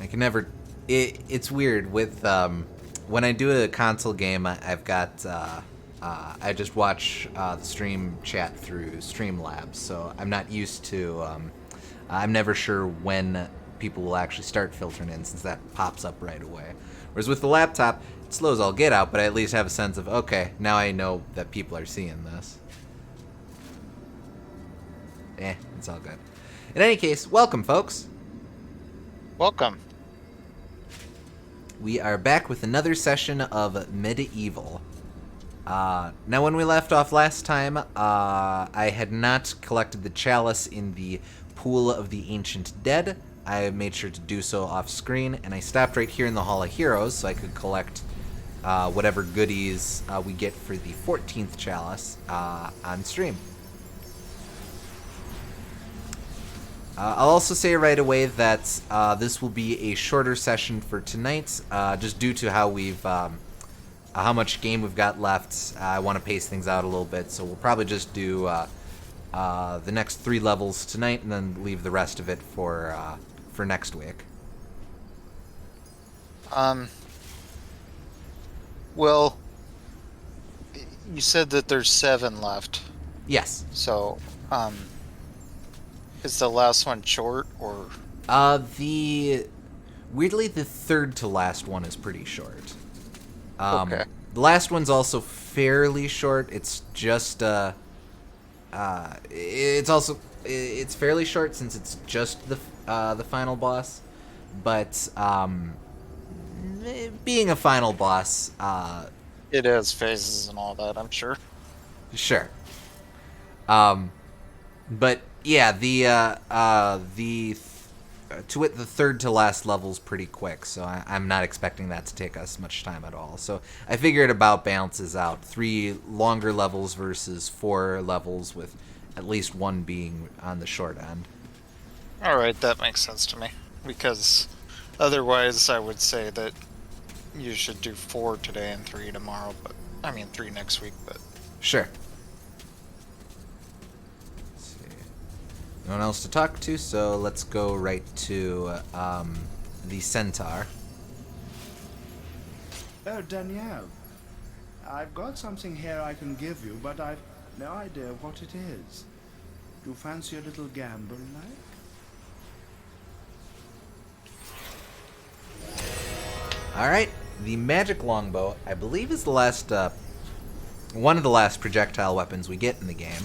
I can never. It's weird with when I do a console game. I've got I just watch the stream chat through Streamlabs, so I'm not used to. I'm never sure when people will actually start filtering in, since that pops up right away. Whereas with the laptop, it slows all get out, but I at least have a sense of, okay, now I know that people are seeing this. It's all good. In any case, welcome, folks. Welcome. We are back with another session of MediEvil. Now, when we left off last time, I had not collected the chalice in the Pool of the Ancient Dead. I made sure to do so off screen, and I stopped right here in the Hall of Heroes so I could collect whatever goodies we get for the 14th chalice on stream. I'll also say right away that this will be a shorter session for tonight, just due to how we've how much game we've got left. I want to pace things out a little bit, so we'll probably just do the next 3 levels tonight, and then leave the rest of it for next week. Well, you said that there's 7 left. Yes. So, is the last one short, or? Weirdly, the third to last one is pretty short. Okay. The last one's also fairly short. It's just it's fairly short since it's just the final boss, but being a final boss, It has phases and all that, I'm sure. sure. But yeah, to it, the third to last level's pretty quick, so I'm not expecting that to take us much time at all. So I figure it about balances out. 3 longer levels versus 4 levels, with at least 1 being on the short end. Alright, that makes sense to me. Because otherwise I would say that you should do 4 today and 3 tomorrow, but I mean 3 next week, but... Sure. No one else to talk to, so let's go right to the centaur. Oh, Danielle. I've got something here I can give you, but I've no idea what it is. Do you fancy a little gamble, like? Alright, the magic longbow, I believe, is the last, one of the last projectile weapons we get in the game.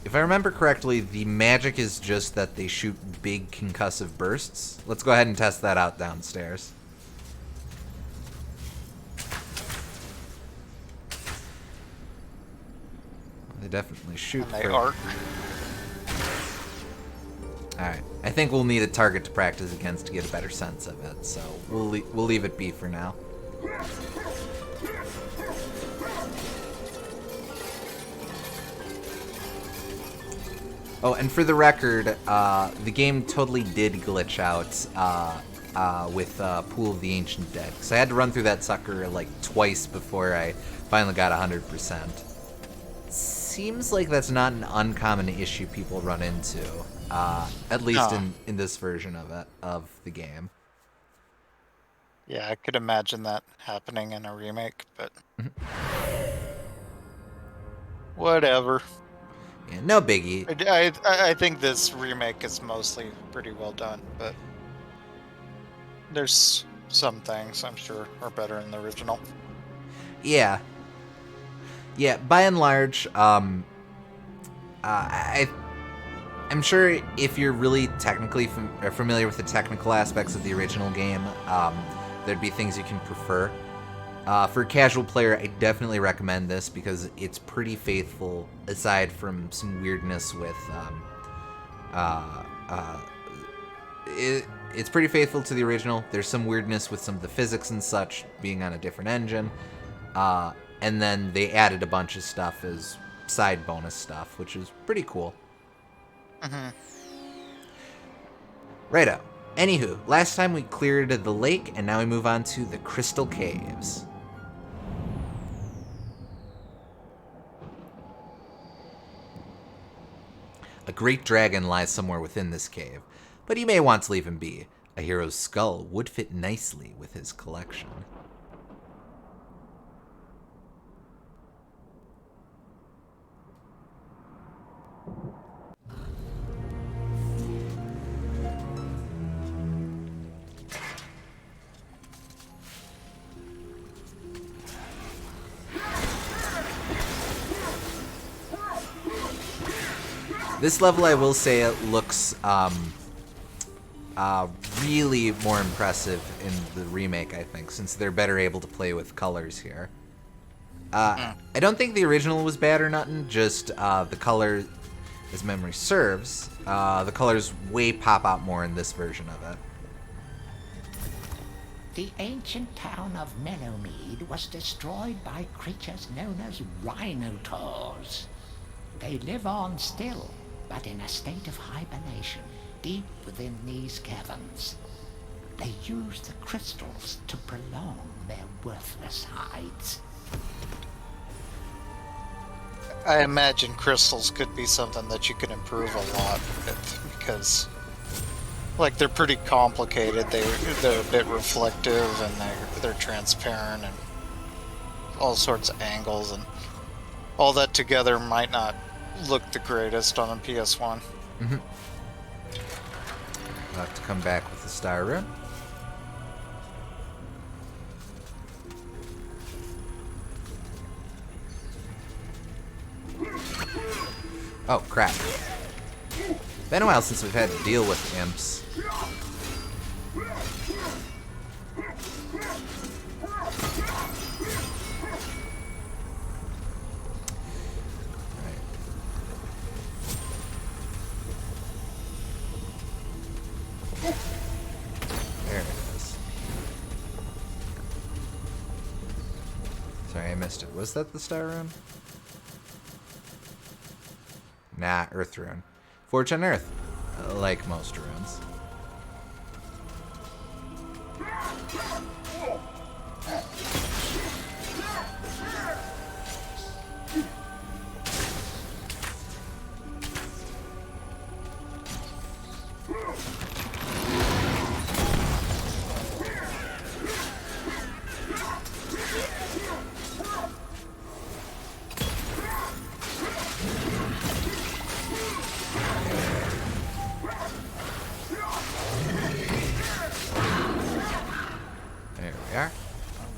If I remember correctly, the magic is just that they shoot big concussive bursts. Let's go ahead and test that out downstairs. They definitely shoot. And they arc. Alright, I think we'll need a target to practice against to get a better sense of it, so we'll leave it be for now. Oh, and for the record, the game totally did glitch out with Pool of the Ancient Dead, because I had to run through that sucker like twice before I finally got 100%. Seems like that's not an uncommon issue people run into, at least in this version of the game. Yeah, I could imagine that happening in a remake, but... Whatever. Yeah, no biggie. I think this remake is mostly pretty well done, but there's some things I'm sure are better in the original. Yeah. Yeah, by and large, I'm sure if you're really technically familiar with the technical aspects of the original game, there'd be things you can prefer. For a casual player, I definitely recommend this because it's pretty faithful, aside from some weirdness with... it's pretty faithful to the original. There's some weirdness with some of the physics and such, being on a different engine. And then they added a bunch of stuff as side bonus stuff, which is pretty cool. Righto. Anywho, last time we cleared the lake, and now we move on to the Crystal Caves. A great dragon lies somewhere within this cave, but you may want to leave him be. A hero's skull would fit nicely with his collection. This level, I will say, it looks really more impressive in the remake, I think, since they're better able to play with colors here. I don't think the original was bad or nothing, just the color, as memory serves, the colors way pop out more in this version of it. The ancient town of Mellowmead was destroyed by creatures known as rhinotaurs. They live on still, but in a state of hibernation, deep within these caverns. They use the crystals to prolong their worthless hides. I imagine crystals could be something that you could improve a lot with, because, like, they're pretty complicated. They're a bit reflective, and they're transparent, and all sorts of angles, and all that together might not look the greatest on a PS1. Mm-hmm. I'll have to come back with the star rune. Oh, crap. Been a while since we've had to deal with imps. There it is. Sorry, I missed it. Was that the star rune? Nah, Earth rune. Forge on Earth, like most runes.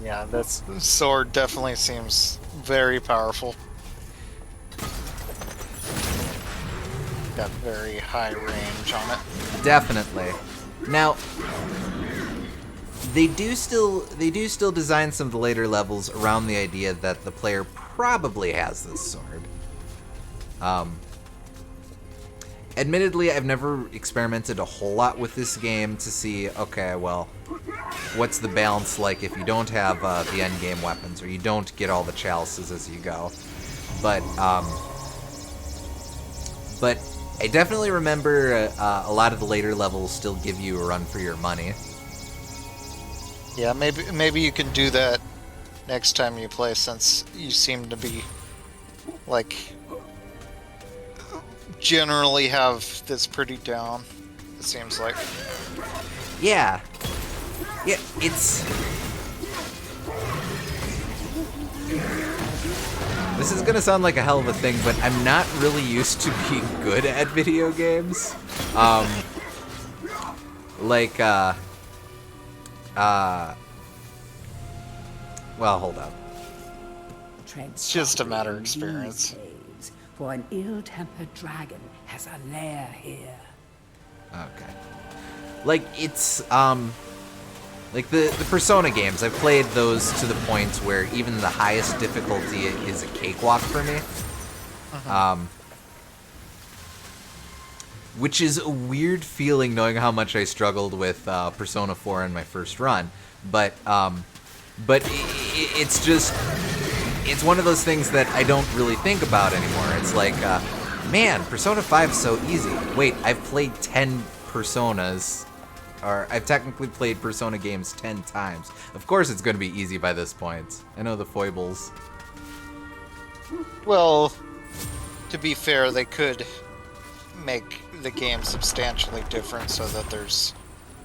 Yeah, this sword definitely seems very powerful. Got very high range on it. Definitely. Now, they do still design some of the later levels around the idea that the player probably has this sword. Admittedly, I've never experimented a whole lot with this game to see, okay, well, what's the balance like if you don't have the endgame weapons, or you don't get all the chalices as you go. But I definitely remember a lot of the later levels still give you a run for your money. Yeah, maybe you can do that next time you play, since you seem to be, like, generally have this pretty down, it seems like. Yeah, it's... This is gonna sound like a hell of a thing, but I'm not really used to being good at video games. Well, hold up. It's just a matter of experience. For an ill-tempered dragon has a lair here. Okay. Like, it's, like the Persona games, I've played those to the point where even the highest difficulty is a cakewalk for me. Which is a weird feeling, knowing how much I struggled with Persona 4 in my first run. But it's just... It's one of those things that I don't really think about anymore. It's like, man, Persona 5 is so easy. Wait, I've played 10 Personas, or I've technically played Persona games 10 times. Of course it's going to be easy by this point. I know the foibles. Well, to be fair, they could make the game substantially different so that there's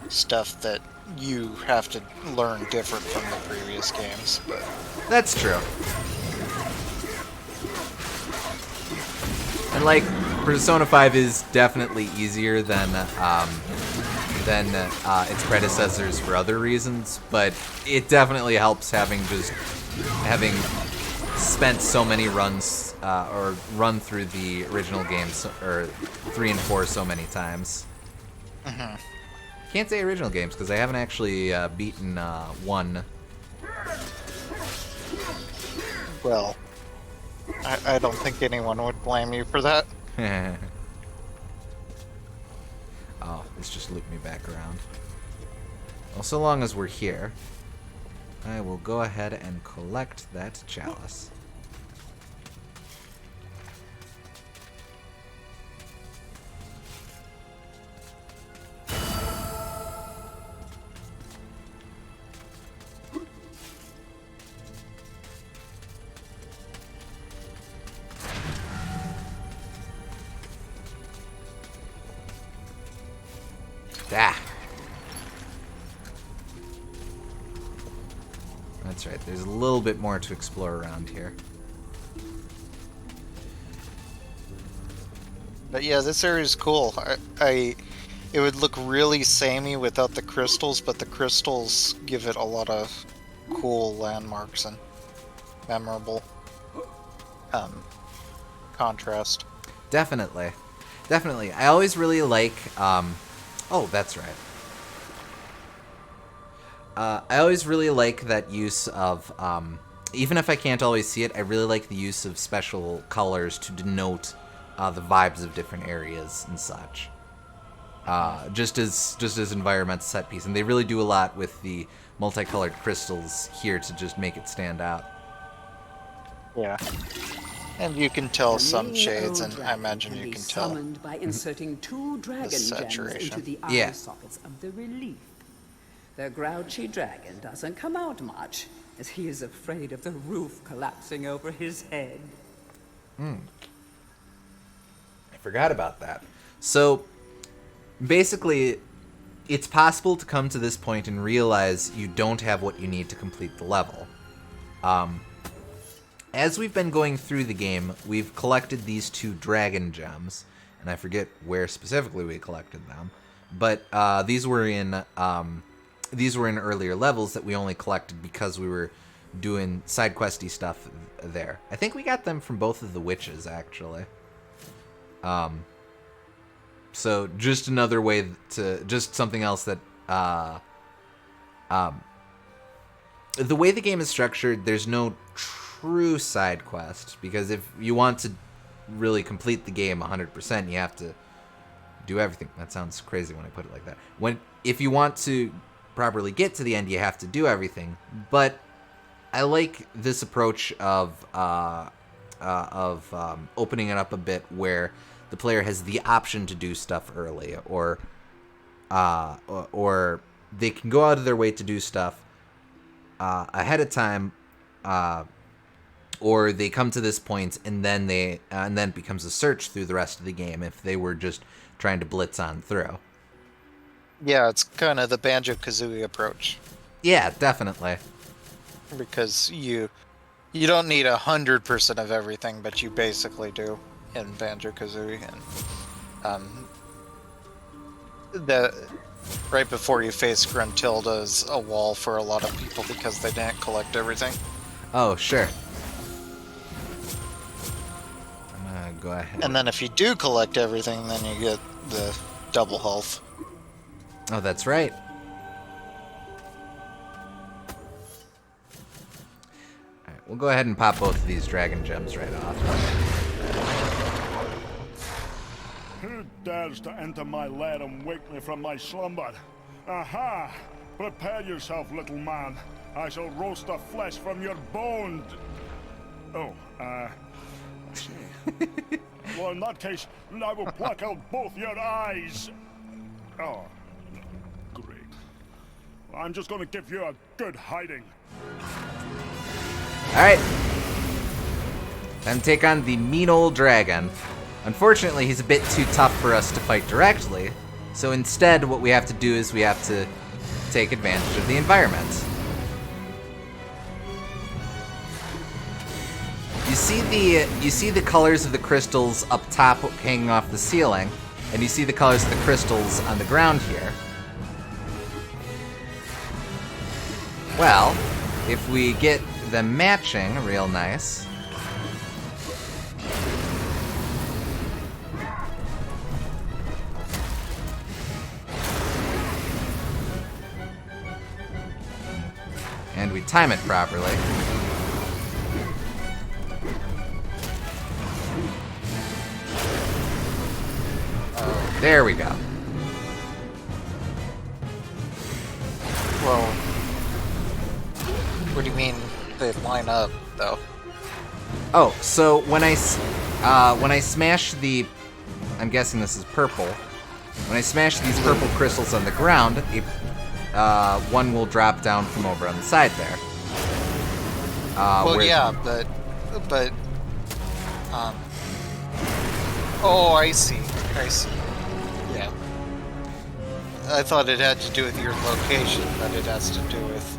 stuff that you have to learn different from the previous games. But That's true. And like, Persona 5 is definitely easier than its predecessors for other reasons, but it definitely helps having spent so many runs or run through the original games or 3 and 4 so many times. Can't say original games because I haven't actually beaten 1. well, I don't think anyone would blame you for that. Oh, let's just loop me back around. Well, so long as we're here, I will go ahead and collect that chalice. Ah. That's right, there's a little bit more to explore around here. But yeah, this area is cool. It would look really samey without the crystals, but the crystals give it a lot of cool landmarks and memorable contrast. Definitely. Definitely. I always really like... oh, that's right. I always really like that use of... even if I can't always see it, I really like the use of special colors to denote the vibes of different areas and such. Just as environmental set piece. And they really do a lot with the multicolored crystals here to just make it stand out. Yeah. And you can tell The some mean shades, old and I dragon imagine can you be can tell. summoned by inserting 2 dragon gems saturation. into the eye Yeah. sockets of the relief. The grouchy dragon doesn't come out much, as he is afraid of the roof collapsing over his head. I forgot about that. So, basically, it's possible to come to this point and realize you don't have what you need to complete the level. As we've been going through the game, we've collected these 2 dragon gems, and I forget where specifically we collected them, but these were in earlier levels that we only collected because we were doing side questy stuff there. I think we got them from both of the witches, actually. So just another way to, just something else that, the way the game is structured, there's no true side quest, because if you want to really complete the game 100%, you have to do everything. That sounds crazy when I put it like that. If you want to properly get to the end, you have to do everything. But I like this approach of opening it up a bit, where the player has the option to do stuff early, or they can go out of their way to do stuff ahead of time, or they come to this point and then it becomes a search through the rest of the game if they were just trying to blitz on through. Yeah, it's kind of the banjo-kazooie approach. Yeah, definitely. Because you don't need 100% of everything, but you basically do in Banjo-Kazooie. And right before you face Gruntilda's a wall for a lot of people because they didn't collect everything. Oh, sure. I'm gonna go ahead. And then if you do collect everything, then you get the double health. Oh, that's right. Alright, we'll go ahead and pop both of these dragon gems right off. Who dares to enter my lair and wake me from my slumber? Aha! Prepare yourself, little man. I shall roast the flesh from your bones. Oh, I see. Well, in that case, I will pluck out both your eyes. Oh, great. I'm just going to give you a good hiding. Alright. Time to take on the mean old dragon. Unfortunately, he's a bit too tough for us to fight directly, so instead what we have to do is we have to take advantage of the environment. You see the colors of the crystals up top hanging off the ceiling, and you see the colors of the crystals on the ground here. Well, if we get them matching real nice, and we time it properly, there we go. Well, what do you mean they line up, though? Oh, so when I smash the, I'm guessing this is purple. When I smash these purple crystals on the ground, one will drop down from over on the side there. Well, yeah, but, oh, I see. Yeah. I thought it had to do with your location, but it has to do with,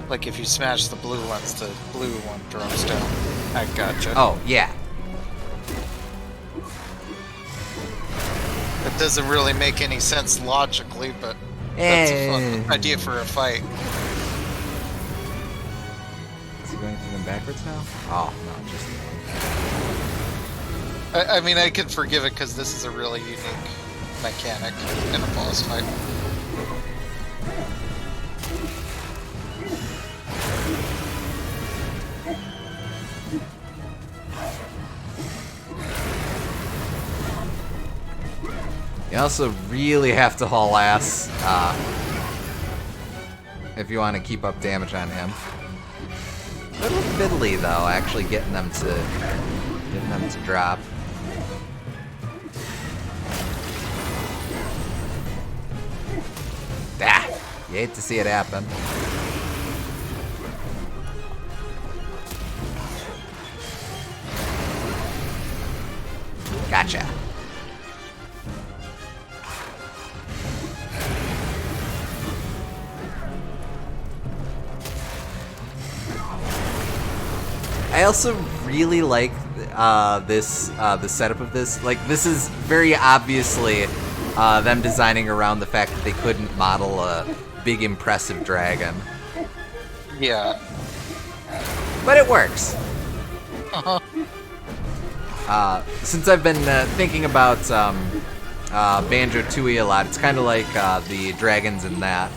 like, if you smash the blue ones, the blue one drops down. I gotcha. Oh, yeah. It doesn't really make any sense logically, but that's a fun idea for a fight. Is he going through them backwards now? Oh, no, just... I mean, I can forgive it because this is a really unique mechanic in a boss fight. You also really have to haul ass if you want to keep up damage on him. A little fiddly though, actually getting them to drop. Ah, you hate to see it happen. Gotcha. I also really like the setup of this. Like, this is very obviously them designing around the fact that they couldn't model a big, impressive dragon. Yeah. But it works. Uh-huh. Since I've been thinking about banjo-tooie a lot, it's kind of like the dragons in that.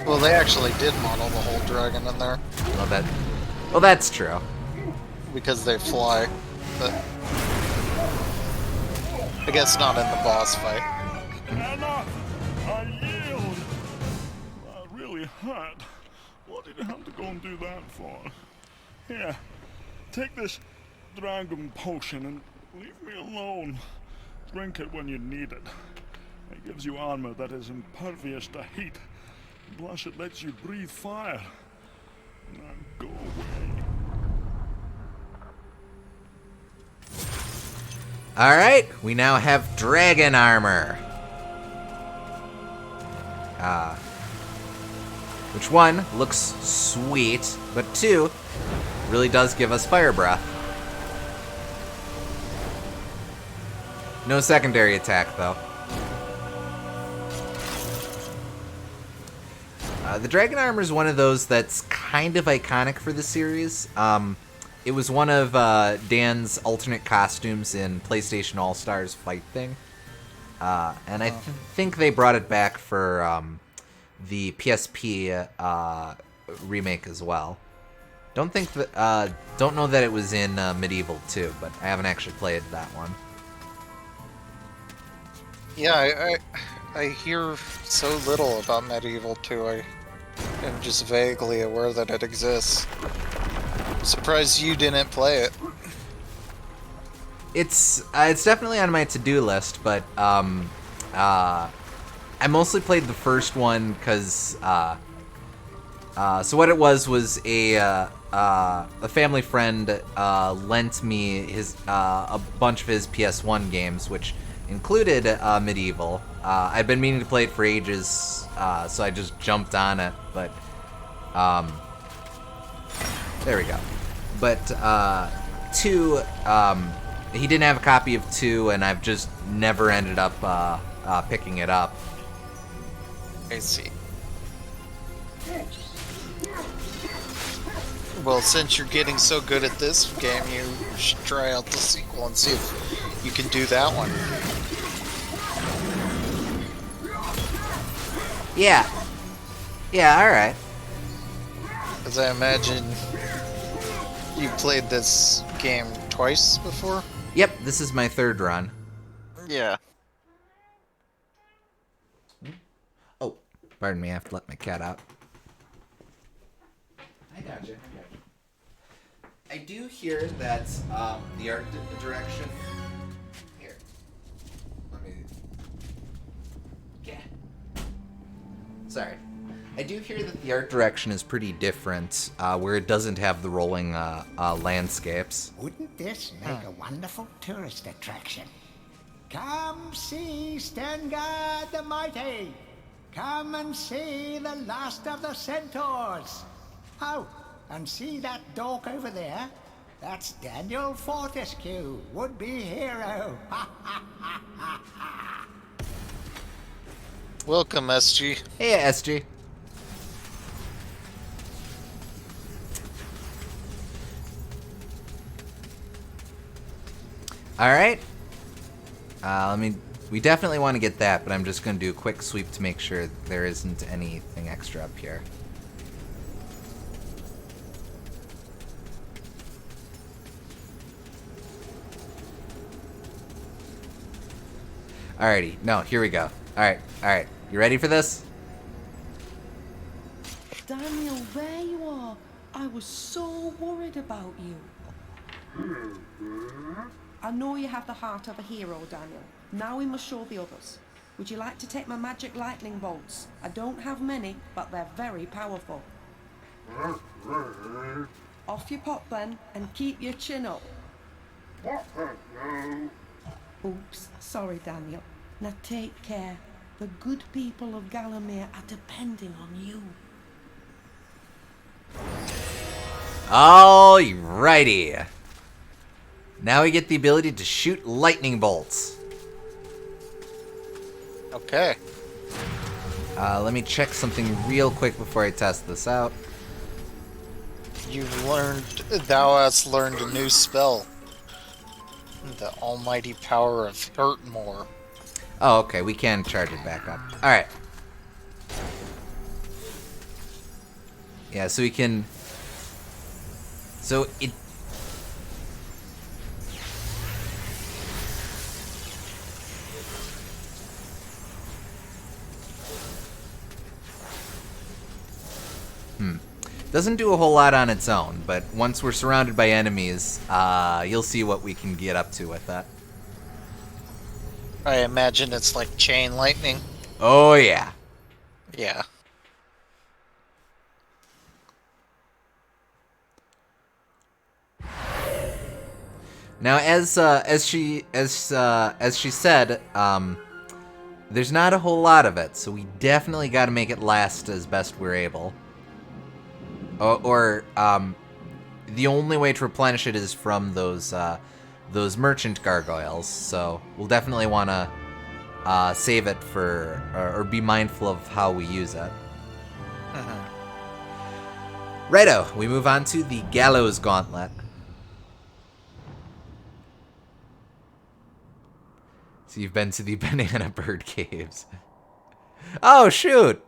Well, they actually did model the whole dragon in there. Well, that's true. Because they fly, but I guess not in the boss fight. Enough! I yield! That really hurt. What did you have to go and do that for? Here, take this dragon potion and leave me alone. Drink it when you need it. It gives you armor that is impervious to heat. Plus it lets you breathe fire. Now go away. Alright, we now have dragon armor. Which one, looks sweet, but two, really does give us fire breath. No secondary attack, though. The dragon armor is one of those that's kind of iconic for the series. It was one of Dan's alternate costumes in PlayStation All-Stars Fight Thing. And I think they brought it back for the PSP remake as well. Don't know that it was in MediEvil 2, but I haven't actually played that one. Yeah, I hear so little about MediEvil 2. I am just vaguely aware that it exists. I'm surprised you didn't play it. It's definitely on my to-do list, but I mostly played the first one because so what it was a a family friend lent me his a bunch of his PS1 games, which included MediEvil. I've been meaning to play it for ages, so I just jumped on it. But there we go. But 2, he didn't have a copy of 2, and I've just never ended up picking it up. I see. Well, since you're getting so good at this game, you should try out the sequel and see if you can do that one. Yeah. Yeah, alright. Because I imagine you played this game twice before? Yep, this is my 3rd run. Yeah. Oh, pardon me, I have to let my cat out. I got you. I do hear that the art direction. Here, let me. Yeah. Sorry. I do hear that the art direction is pretty different, where it doesn't have the rolling landscapes. Wouldn't this make a wonderful tourist attraction? Come see Stengard the Mighty. Come and see the last of the centaurs. Oh, and see that dork over there? That's Daniel Fortescue, would-be hero. Welcome, SG. Hey, SG. All right. We definitely want to get that, but I'm just going to do a quick sweep to make sure there isn't anything extra up here. Alrighty, no, here we go. Alright. You ready for this? Daniel, there you are. I was so worried about you. I know you have the heart of a hero, Daniel. Now we must show the others. Would you like to take my magic lightning bolts? I don't have many, but they're very powerful. Off you pop then, and keep your chin up. Oops, sorry, Daniel. Now take care. The good people of Galamir are depending on you. Alrighty. Now we get the ability to shoot lightning bolts. Okay. Let me check something real quick before I test this out. Thou hast learned a new spell. The almighty power of Hurtmore. Oh, okay, we can charge it back up. Alright. Yeah, so we can... So it... Doesn't do a whole lot on its own, but once we're surrounded by enemies, you'll see what we can get up to with that. I imagine it's like chain lightning. Oh, yeah. Yeah. Now, as she said, there's not a whole lot of it, so we definitely got to make it last as best we're able. Or the only way to replenish it is from those merchant gargoyles. So we'll definitely want to save it for, or be mindful of how we use it. Righto, we move on to the Gallows Gauntlet. So you've been to the Banana Bird Caves. Oh, shoot!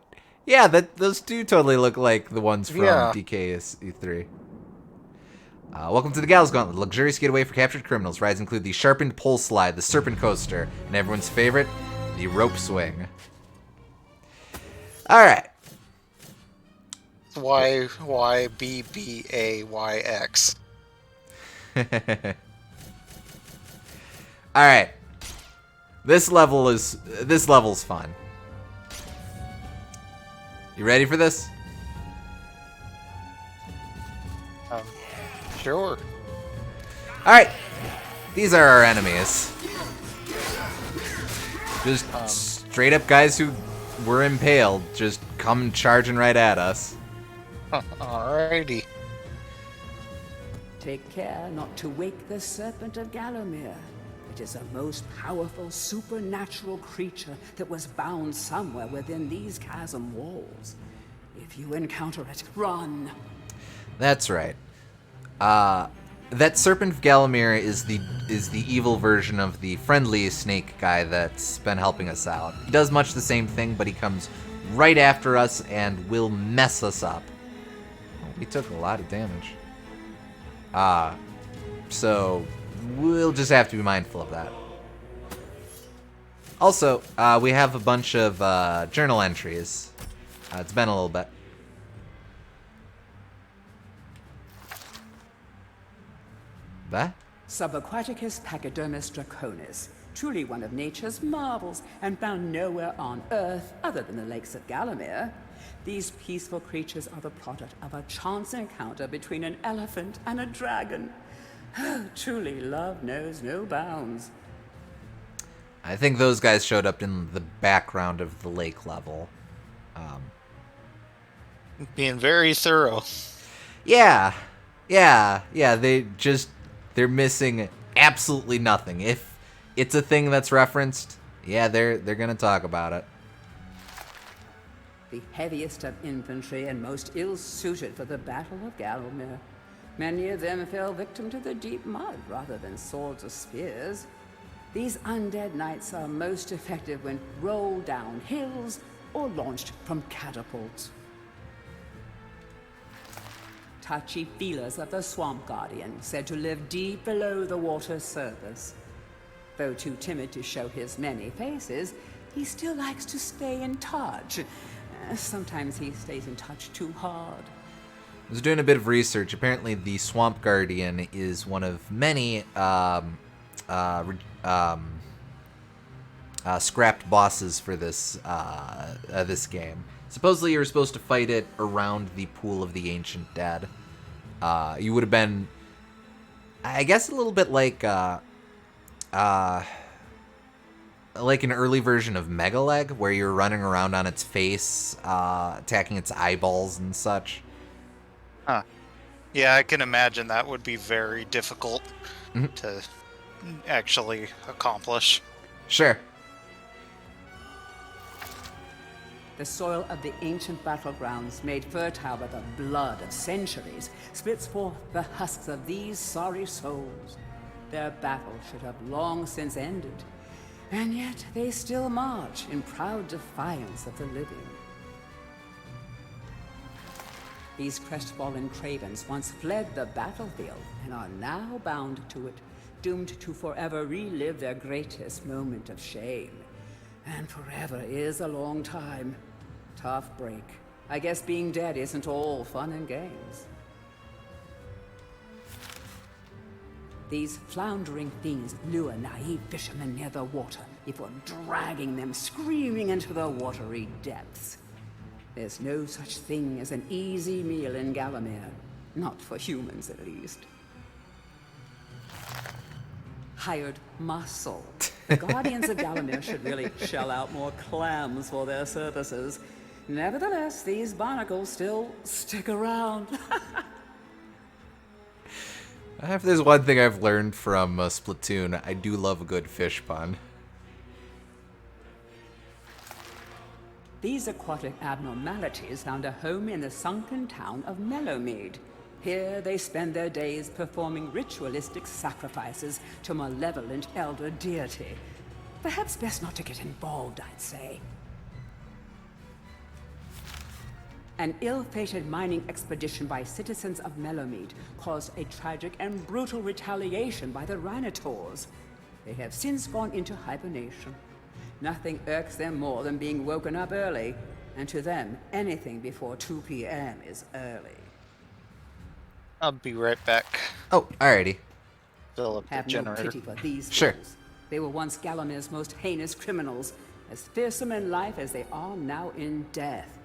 Yeah, those do totally look like the ones from DKE3. Welcome to the Gallows Gauntlet, luxurious getaway for captured criminals. Rides include the sharpened pole slide, the serpent coaster, and everyone's favorite, the rope swing. All right. YYBBAYX. All right. This level's fun. You ready for this? Sure. All right, these are our enemies. Just straight up guys who were impaled, just come charging right at us. Alrighty. Take care not to wake the Serpent of Galamir. It is a most powerful supernatural creature that was bound somewhere within these chasm walls. If you encounter it, run. That's right. That Serpent of Galamir is the evil version of the friendly snake guy that's been helping us out. He does much the same thing, but he comes right after us and will mess us up. We took a lot of damage. So we'll just have to be mindful of that. Also, we have a bunch of journal entries. It's been a little bit. That? Subaquaticus pachydermis draconis, truly one of nature's marvels and found nowhere on Earth other than the lakes of Galamir. These peaceful creatures are the product of a chance encounter between an elephant and a dragon. Truly, love knows no bounds. I think those guys showed up in the background of the lake level. Being very thorough. Yeah. They're missing absolutely nothing. If it's a thing that's referenced, yeah, they're gonna talk about it. The heaviest of infantry and most ill-suited for the Battle of Galamir. Many of them fell victim to the deep mud rather than swords or spears. These undead knights are most effective when rolled down hills or launched from catapults. Touchy feelers of the Swamp Guardian, said to live deep below the water's surface. Though too timid to show his many faces, he still likes to stay in touch. Sometimes he stays in touch too hard. I was doing a bit of research. Apparently, the Swamp Guardian is one of many scrapped bosses for this game. Supposedly, you were supposed to fight it around the Pool of the Ancient Dead. You would have been, I guess, a little bit like an early version of Megaleg, where you're running around on its face, attacking its eyeballs and such. Huh. Yeah, I can imagine that would be very difficult to actually accomplish. Sure. The soil of the ancient battlegrounds, made fertile by the blood of centuries, splits forth the husks of these sorry souls. Their battle should have long since ended, and yet they still march in proud defiance of the living. These crestfallen cravens once fled the battlefield and are now bound to it, doomed to forever relive their greatest moment of shame. And forever is a long time. Tough break. I guess being dead isn't all fun and games. These floundering fiends lure naive fishermen near the water before dragging them screaming into the watery depths. There's no such thing as an easy meal in Galamir. Not for humans, at least. Hired muscle. The Guardians of Galamir should really shell out more clams for their services. Nevertheless, these barnacles still stick around. If there's one thing I've learned from Splatoon, I do love a good fish pun. These aquatic abnormalities found a home in the sunken town of Mellowmead. Here they spend their days performing ritualistic sacrifices to malevolent elder deity. Perhaps best not to get involved, I'd say. An ill-fated mining expedition by citizens of Mellowmead caused a tragic and brutal retaliation by the Rhinotors. They have since gone into hibernation. Nothing irks them more than being woken up early, and to them, anything before 2 p.m. is early. I'll be right back. Oh, alrighty. Fill up the Have no generator. pity for these Sure. fools. They were once Galamir's most heinous criminals, as fearsome in life as they are now in death.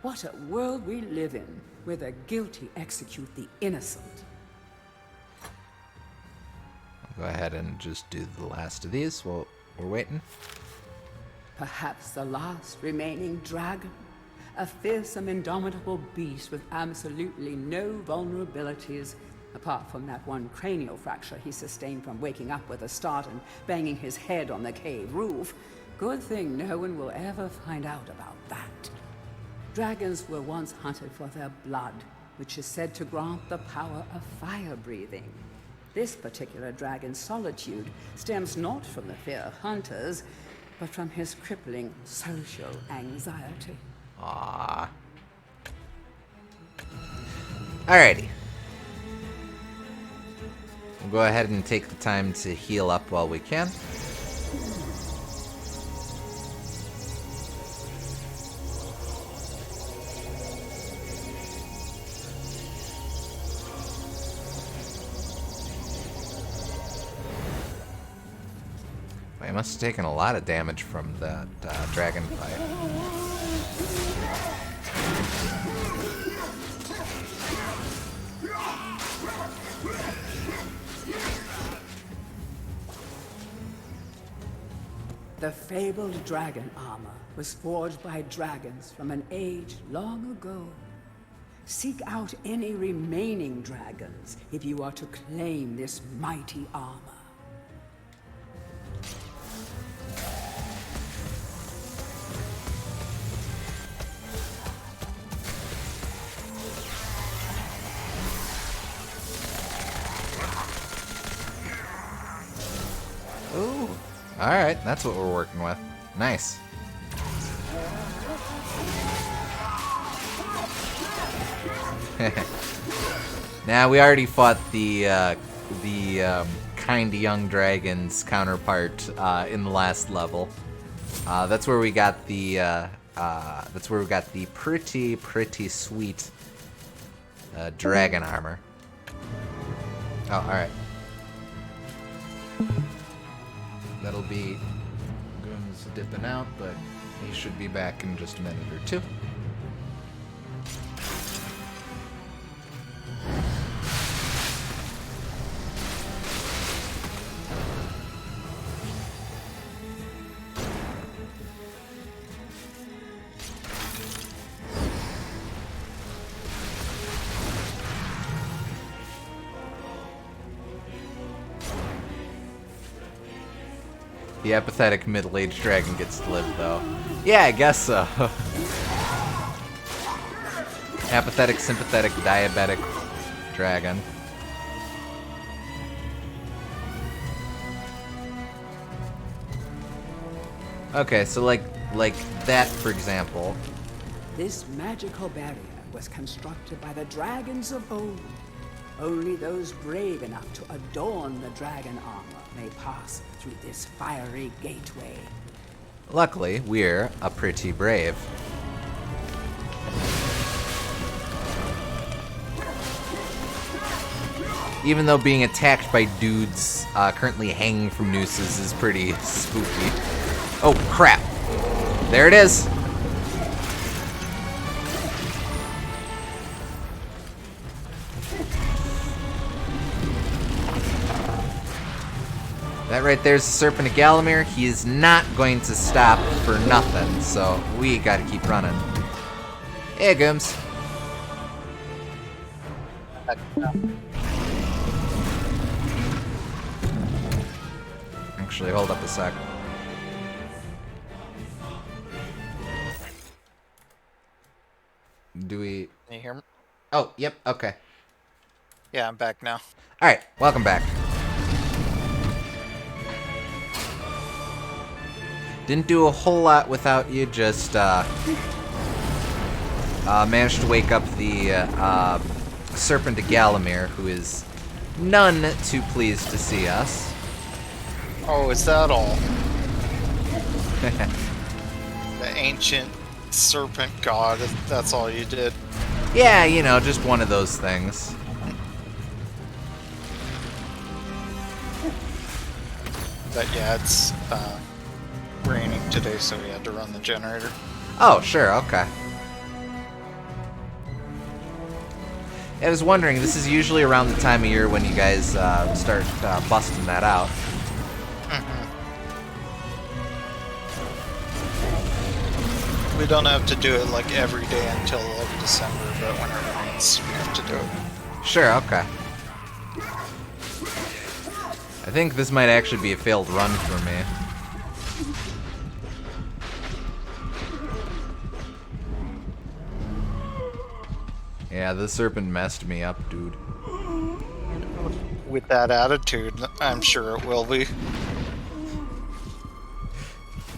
What a world we live in, where the guilty execute the innocent. Go ahead and just do the last of these while we're waiting. Perhaps the last remaining dragon. A fearsome, indomitable beast with absolutely no vulnerabilities, apart from that one cranial fracture he sustained from waking up with a start and banging his head on the cave roof. Good thing no one will ever find out about that. Dragons were once hunted for their blood, which is said to grant the power of fire breathing. This particular dragon's solitude stems not from the fear of hunters, but from his crippling social anxiety. Aww. Alrighty. We'll go ahead and take the time to heal up while we can. I must have taken a lot of damage from that dragon fight. The fabled dragon armor was forged by dragons from an age long ago. Seek out any remaining dragons if you are to claim this mighty armor. Ooh. Alright, that's what we're working with. Nice. Now, we already fought the kind young dragon's counterpart in the last level. That's where we got the pretty sweet dragon armor. Oh, alright. That'll be Goom's dipping out, but he should be back in just a minute or two. The apathetic middle-aged dragon gets to live, though. Yeah, I guess so. Apathetic, sympathetic, diabetic dragon. Okay, so like that, for example. This magical barrier was constructed by the dragons of old. Only those brave enough to adorn the dragon armor may pass through this fiery gateway. Luckily, we're a pretty brave. Even though being attacked by dudes currently hanging from nooses is pretty spooky. Oh, crap. There it is. That right there's the Serpent of Galamir. He is not going to stop for nothing, so we gotta keep running. Hey, Gooms. Actually, hold up a sec. Do we... Can you hear me? Oh, yep, okay. Yeah, I'm back now. Alright, welcome back. Didn't do a whole lot without you, just managed to wake up the Serpent of Galamir, who is none too pleased to see us. Oh, is that all? The ancient serpent god, that's all you did? Yeah, you know, just one of those things. But yeah, it's raining today, so we had to run the generator. Oh, sure, okay. I was wondering, this is usually around the time of year when you guys start busting that out. We don't have to do it like every day until like December, but when it rains, we have to do it. Sure, okay. I think this might actually be a failed run for me. Yeah, the serpent messed me up, dude. With that attitude, I'm sure it will be.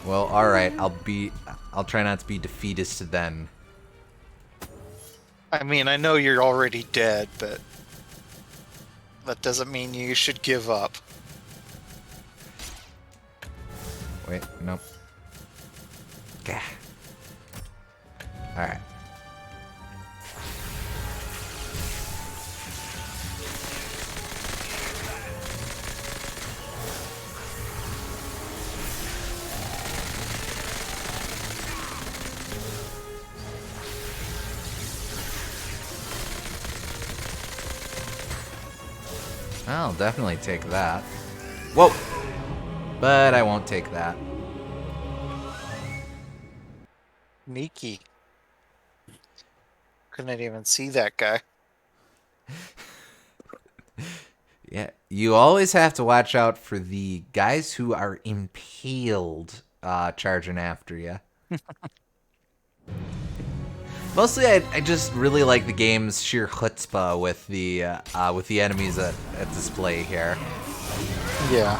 Well, alright, I'll try not to be defeatist then. I mean, I know you're already dead, but that doesn't mean you should give up. Wait, nope. Gah. Alright. I'll definitely take that. Whoa! But I won't take that. Sneaky. Couldn't even see that guy. Yeah, you always have to watch out for the guys who are impaled charging after you. Mostly, I just really like the game's sheer chutzpah with the enemies at display here. Yeah.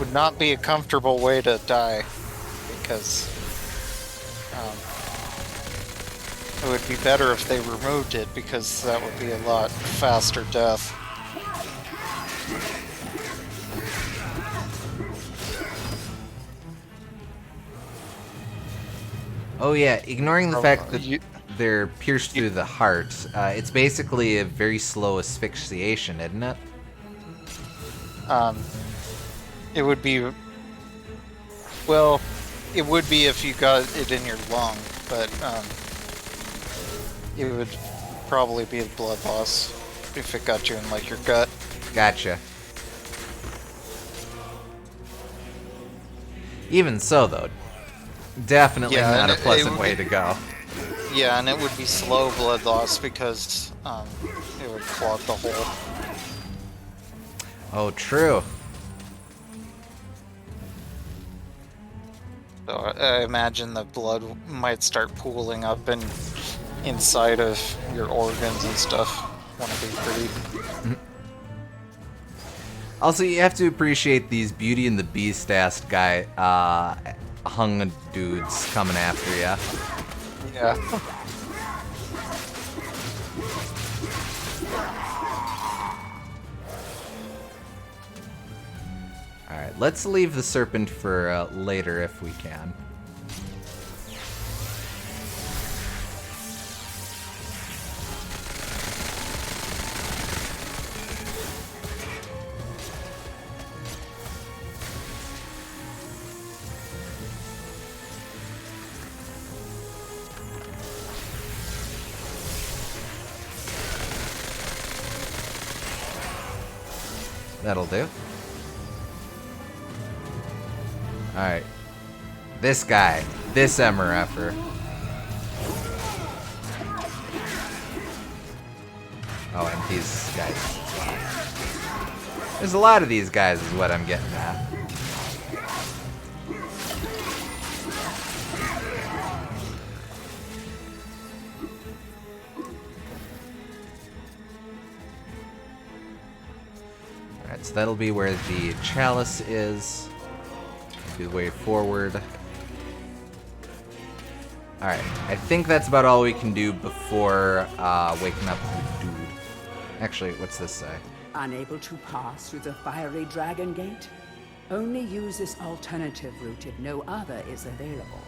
Would not be a comfortable way to die, because it would be better if they removed it, because that would be a lot faster death. Oh yeah, ignoring the fact that they're pierced through the heart, it's basically a very slow asphyxiation, isn't it? It would be, well, it would be if you got it in your lung, but it would probably be a blood loss if it got you in like your gut. Gotcha. Even so, though, definitely Yeah, not a and pleasant way to go. Yeah, and it would be slow blood loss because it would clog the hole. Oh, true. So I imagine the blood might start pooling up inside of your organs and stuff. Wouldn't be pretty. Also, you have to appreciate these Beauty and the Beast-ass guy hung dudes coming after you. Yeah. Alright, let's leave the serpent for later if we can. That'll do. Alright. This guy. This MRFer. Oh, and these guys as well. There's a lot of these guys is what I'm getting at. Alright, so that'll be where the chalice is. Be the way forward. Alright, I think that's about all we can do before waking up the dude. Actually, what's this say? Unable to pass through the fiery dragon gate? Only use this alternative route if no other is available,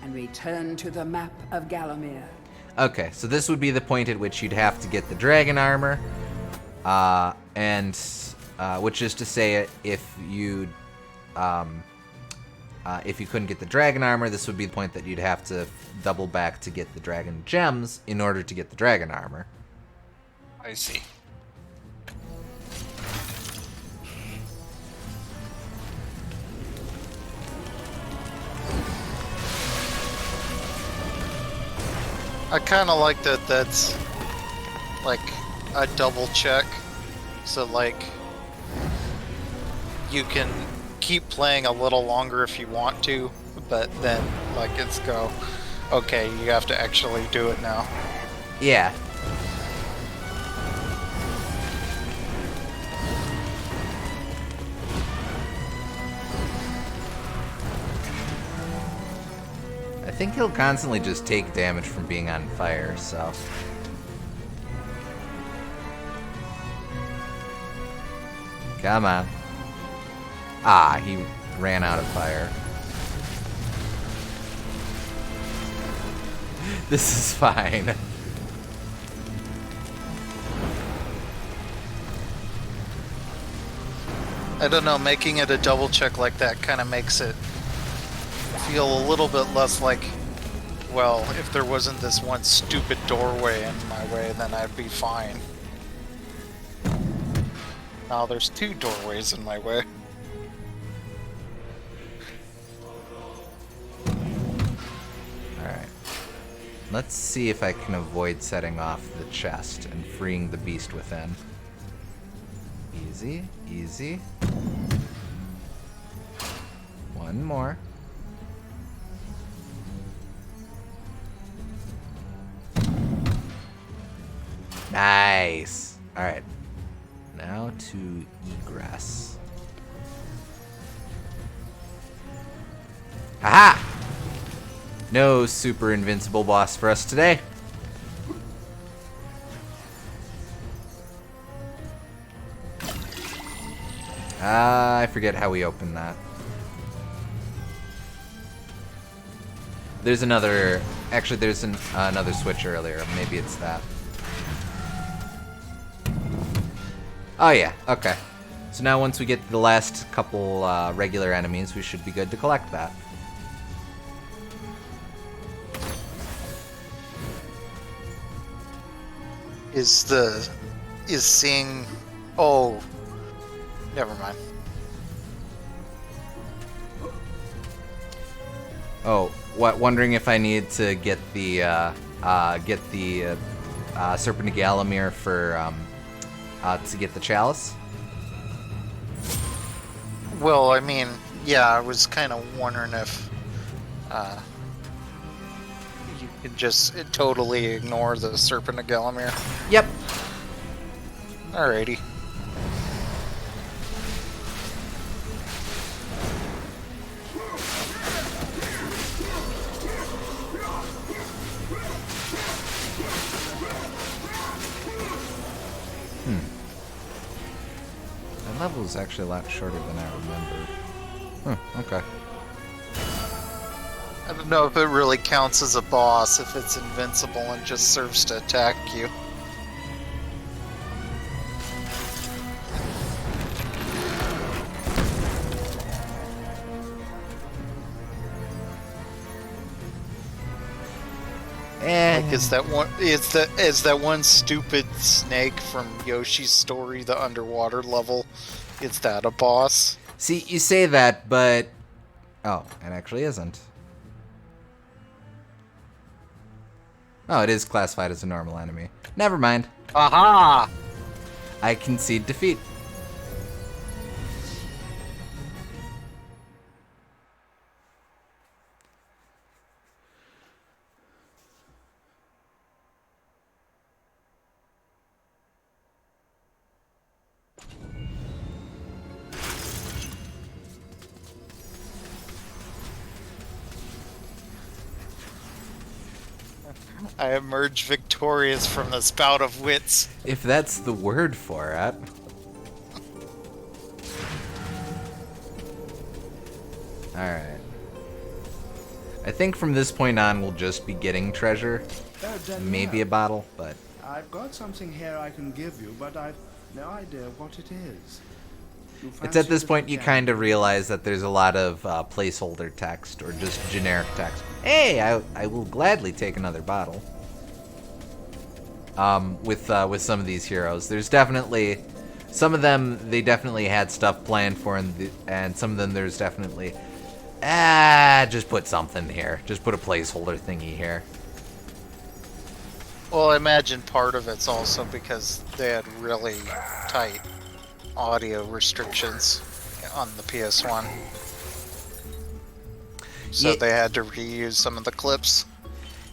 and return to the map of Galamir. Okay, so this would be the point at which you'd have to get the dragon armor, which is to say, if you couldn't get the dragon armor, this would be the point that you'd have to double back to get the dragon gems in order to get the dragon armor. I see. I kind of like that that's like a double check, so like you can keep playing a little longer if you want to, but then like it's go, okay, you have to actually do it now. Yeah. I think he'll constantly just take damage from being on fire, so. Come on. Ah, he ran out of fire. This is fine. I don't know, making it a double check like that kind of makes it feel a little bit less like, well, if there wasn't this one stupid doorway in my way, then I'd be fine. Now there's two doorways in my way. Alright. Let's see if I can avoid setting off the chest and freeing the beast within. Easy, easy. One more. Nice. Alright. Now to egress. Aha! No super invincible boss for us today. I forget how we open that. There's another... Actually, there's another switch earlier. Maybe it's that. Oh yeah, okay. So now once we get the last couple regular enemies, we should be good to collect that. Is seeing... Oh, never mind. Oh, what? Wondering if I need to get the Serpent of Galamir for to get the chalice. Well, I mean, yeah, I was kind of wondering if you could just totally ignore the Serpent of Galamir. Yep. Alrighty. That level is actually a lot shorter than I remember. Okay. I don't know if it really counts as a boss if it's invincible and just serves to attack you. Like, is that one stupid snake from Yoshi's Story, the underwater level? Is that a boss? See, you say that, but... Oh, it actually isn't. Oh, it is classified as a normal enemy. Never mind. Aha! I concede defeat. I emerge victorious from this bout of wits. If that's the word for it. Alright. I think from this point on we'll just be getting treasure. Maybe a bottle, but... I've got something here I can give you, but I've no idea what it is. It's at this point you kind of realize that there's a lot of placeholder text or just generic text. Hey, I will gladly take another bottle. With some of these heroes, there's definitely some of them they definitely had stuff planned for, and some of them there's definitely just put something here, just put a placeholder thingy here. Well, I imagine part of it's also because they had really tight audio restrictions on the PS1. So they had to reuse some of the clips.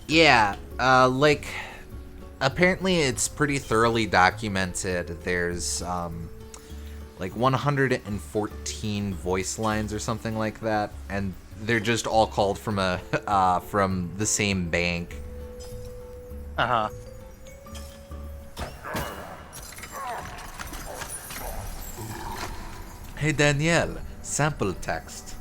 Yeah, like, apparently it's pretty thoroughly documented. There's, like 114 voice lines or something like that, and they're just all called from from the same bank. Uh-huh. Hey Danielle, sample text.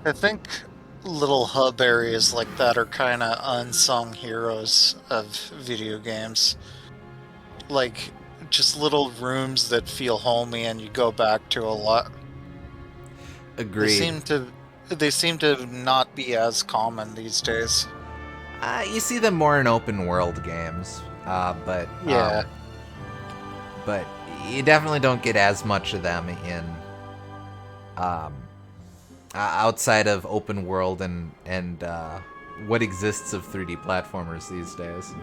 I think little hub areas like that are kind of unsung heroes of video games. Like, just little rooms that feel homey and you go back to a lot. Agreed. They seem to not be as common these days. You see them more in open world games, but Yeah. But you definitely don't get as much of them in outside of open world and what exists of 3D platformers these days.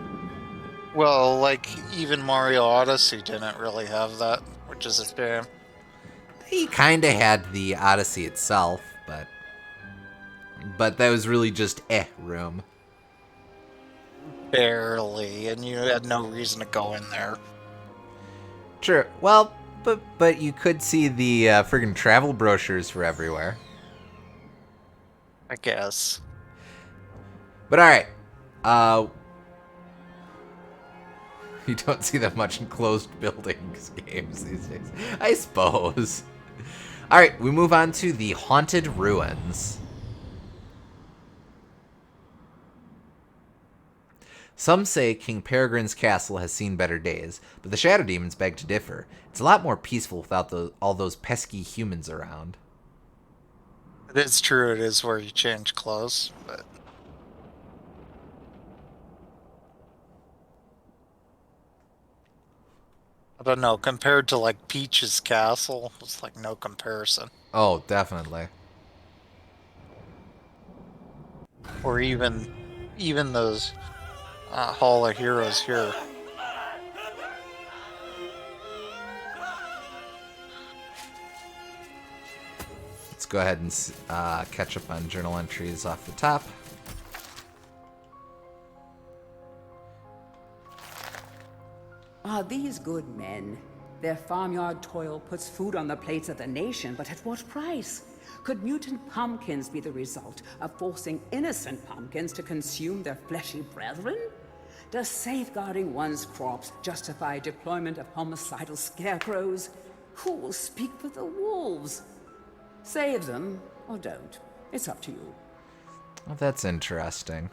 Well, like, even Mario Odyssey didn't really have that, which is a shame. He kind of had the Odyssey itself, but that was really just room. Barely, and you had no reason to go in there. Sure. Well, but you could see the friggin' travel brochures for everywhere. I guess. But alright. You don't see that much in closed buildings games these days, I suppose. Alright, we move on to the Haunted Ruins. Some say King Peregrine's castle has seen better days, but the Shadow Demons beg to differ. It's a lot more peaceful without all those pesky humans around. It is true, it is where you change clothes, but... I don't know, compared to, like, Peach's castle, it's like no comparison. Oh, definitely. Or even those Hall of Heroes here. Let's go ahead and catch up on journal entries off the top. Are these good men? Their farmyard toil puts food on the plates of the nation, but at what price? Could mutant pumpkins be the result of forcing innocent pumpkins to consume their fleshy brethren? Does safeguarding one's crops justify deployment of homicidal scarecrows? Who will speak for the wolves? Save them, or don't. It's up to you. Well, that's interesting.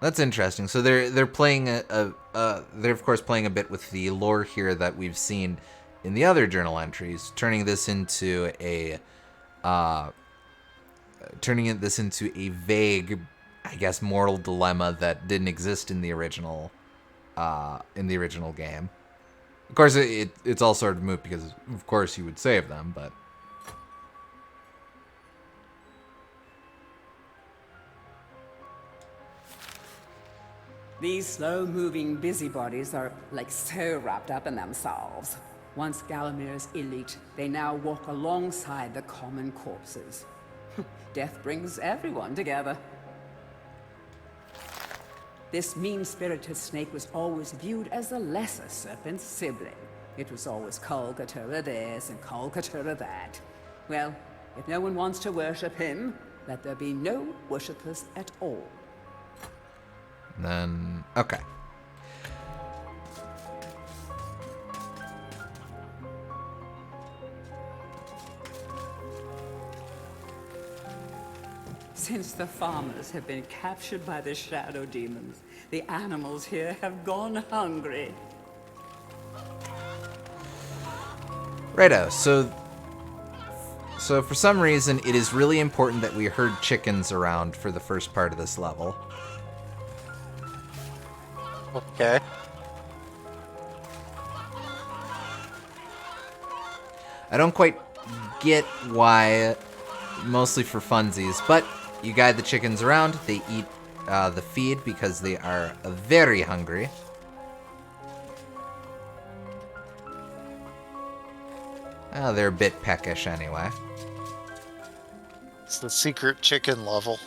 That's interesting. So they're playing they're of course playing a bit with the lore here that we've seen in the other journal entries, turning this into a vague, I guess, moral dilemma that didn't exist in the original game. Of course, it's all sort of moot because of course you would save them, but. These slow-moving busybodies are, like, so wrapped up in themselves. Once Galamir's elite, they now walk alongside the common corpses. Death brings everyone together. This mean-spirited snake was always viewed as the lesser serpent's sibling. It was always Kolkatura this and Kolkatura that. Well, If no one wants to worship him, let there be no worshippers at all. Then, okay. Since the farmers have been captured by the shadow demons, the animals here have gone hungry. Righto, so for some reason, it is really important that we herd chickens around for the first part of this level. Okay. I don't quite get why, mostly for funsies, but you guide the chickens around, they eat the feed because they are very hungry. They're a bit peckish anyway. It's the secret chicken level.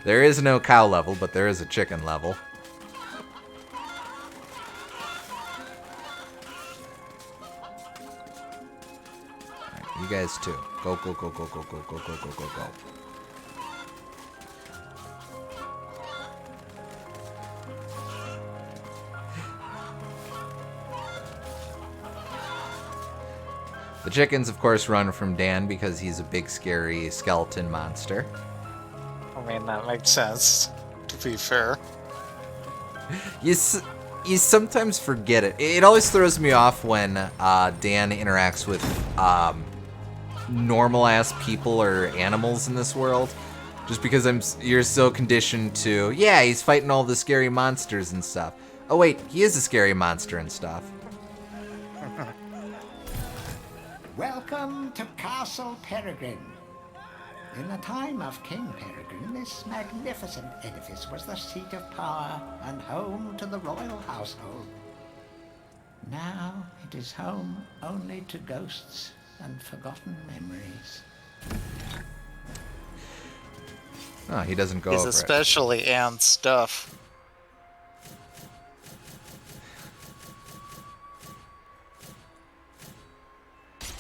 There is no cow level, but there is a chicken level. Alright, you guys too. Go, go, go, go, go, go, go, go, go, go, go. The chickens, of course, run from Dan because he's a big, scary skeleton monster. I mean, that makes sense, to be fair. You sometimes forget it. It always throws me off when Dan interacts with normal-ass people or animals in this world. Just because you're so conditioned to, yeah, he's fighting all the scary monsters and stuff. Oh wait, he is a scary monster and stuff. Welcome to Castle Peregrine. In the time of King Peregrine, this magnificent edifice was the seat of power and home to the royal household. Now it is home only to ghosts and forgotten memories. Oh, he doesn't go He's over especially Anne's stuff.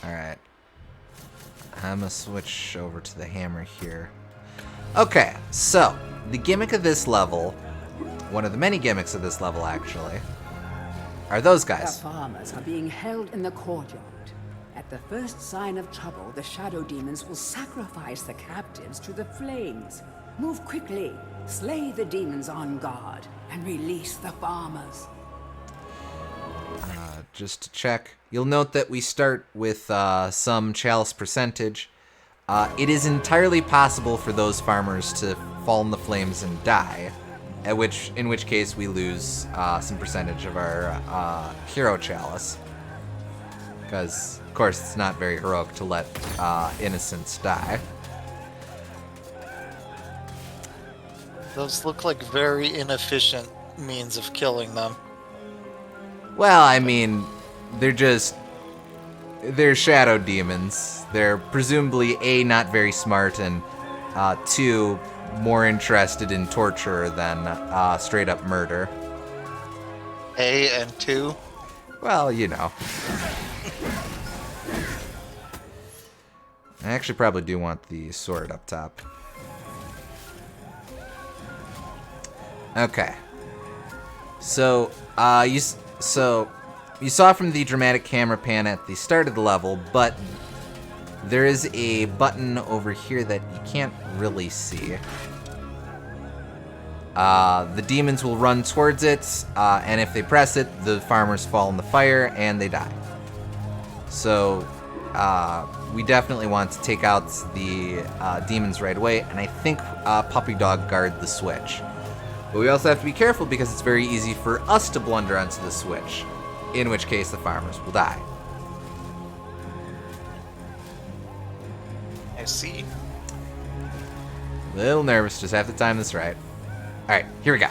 Alright. I'm gonna switch over to the hammer here. Okay, so, the gimmick of this level, one of the many gimmicks of this level actually, are those The guys. farmers are being held in the courtyard. At the first sign of trouble, the shadow demons will sacrifice the captives to the flames. Move quickly, slay the demons on guard, and release the farmers. Just to check, you'll note that we start with some chalice percentage. It is entirely possible for those farmers to fall in the flames and die, in which case we lose some percentage of our hero chalice. Because, of course, it's not very heroic to let innocents die. Those look like very inefficient means of killing them. Well, I mean, they're shadow demons. They're presumably A, not very smart, and 2, more interested in torture than straight up murder. A and 2? Well, you know. I actually probably do want the sword up top. Okay. So, you saw from the dramatic camera pan at the start of the level, but there is a button over here that you can't really see. The demons will run towards it, and if they press it, the farmers fall in the fire and they die. So, we definitely want to take out the demons right away, and I think Puppy Dog guard the switch. But we also have to be careful because it's very easy for us to blunder onto the switch, in which case the farmers will die. I see. A little nervous, just have to time this right. Alright, here we go.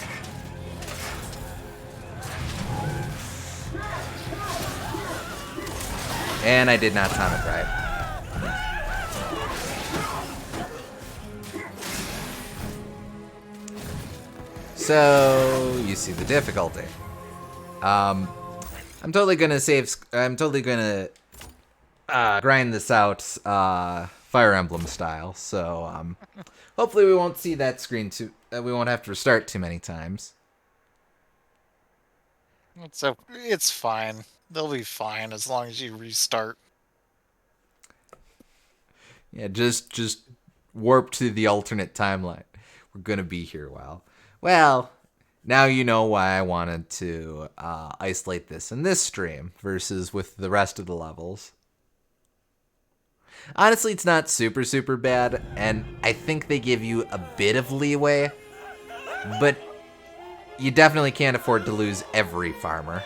And I did not time it right. So, you see the difficulty. I'm totally gonna grind this out Fire Emblem style. So hopefully we won't see that screen too. We won't have to restart too many times. It's fine. They'll be fine as long as you restart. Yeah, just warp to the alternate timeline. We're gonna be here a while. Well, now you know why I wanted to isolate this in this stream versus with the rest of the levels. Honestly, it's not super, super bad, and I think they give you a bit of leeway, but you definitely can't afford to lose every farmer.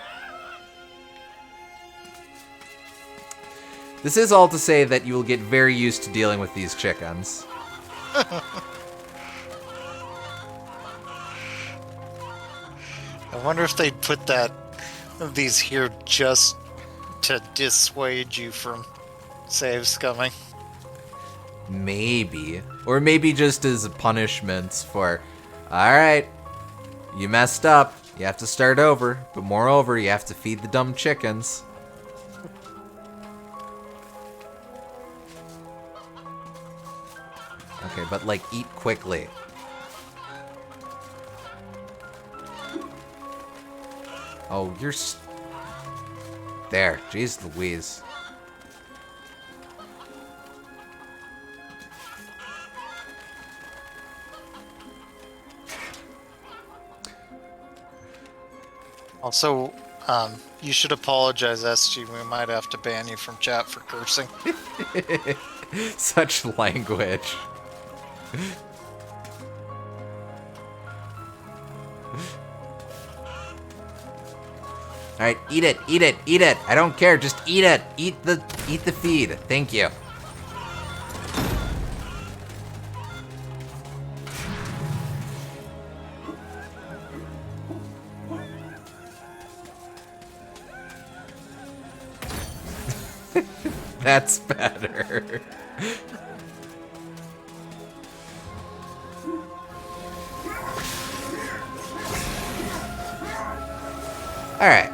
This is all to say that you will get very used to dealing with these chickens. I wonder if they'd put these here just to dissuade you from saves coming. Maybe. Or maybe just as punishments for, alright, you messed up, you have to start over, but moreover, you have to feed the dumb chickens. Okay, but like, eat quickly. Oh, you're there, jeez Louise. Also, you should apologize, SG. We might have to ban you from chat for cursing. Such language. Alright, eat it, eat it, eat it. I don't care, just eat it. Eat the feed. Thank you. That's better. Alright.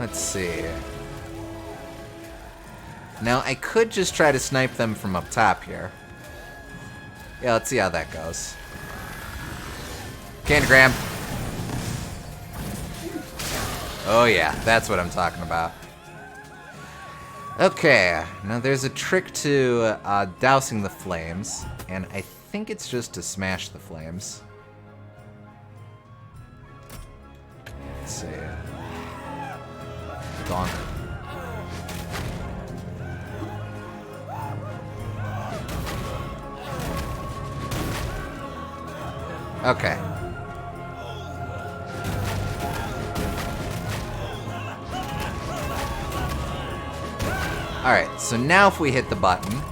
Let's see. Now, I could just try to snipe them from up top here. Yeah, let's see how that goes. Candygram. Oh yeah, that's what I'm talking about. Okay, now there's a trick to dousing the flames, and I think it's just to smash the flames. Let's see. Donk. Okay. Alright, so now if we hit the button,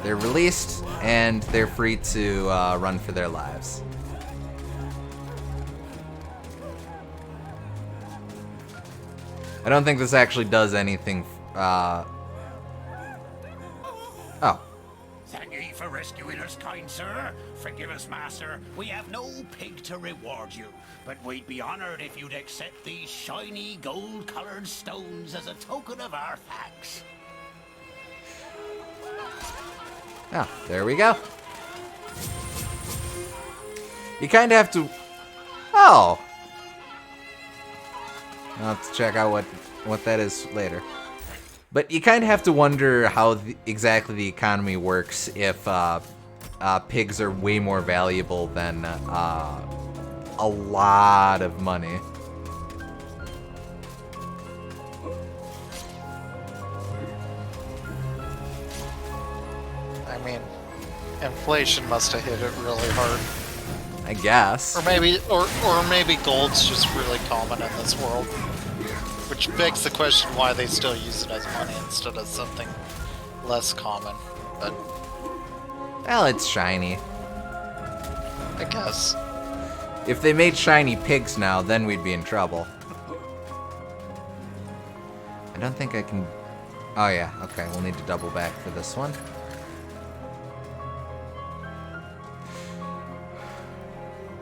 they're released, and they're free to run for their lives. I don't think this actually does anything. Oh. Thank ye for rescuing us, kind sir. Forgive us, master. We have no pig to reward you, but we'd be honored if you'd accept these shiny gold-colored stones as a token of our thanks. Oh, there we go. You kind of have to... Oh! I'll have to check out what that is later. But you kind of have to wonder how exactly the economy works if pigs are way more valuable than a lot of money. I mean, inflation must have hit it really hard. I guess. Or maybe gold's just really common in this world. Which begs the question why they still use it as money instead of something less common. But Well, it's shiny. I guess. If they made shiny pigs now, then we'd be in trouble. I don't think I can... Oh yeah, okay, we'll need to double back for this one.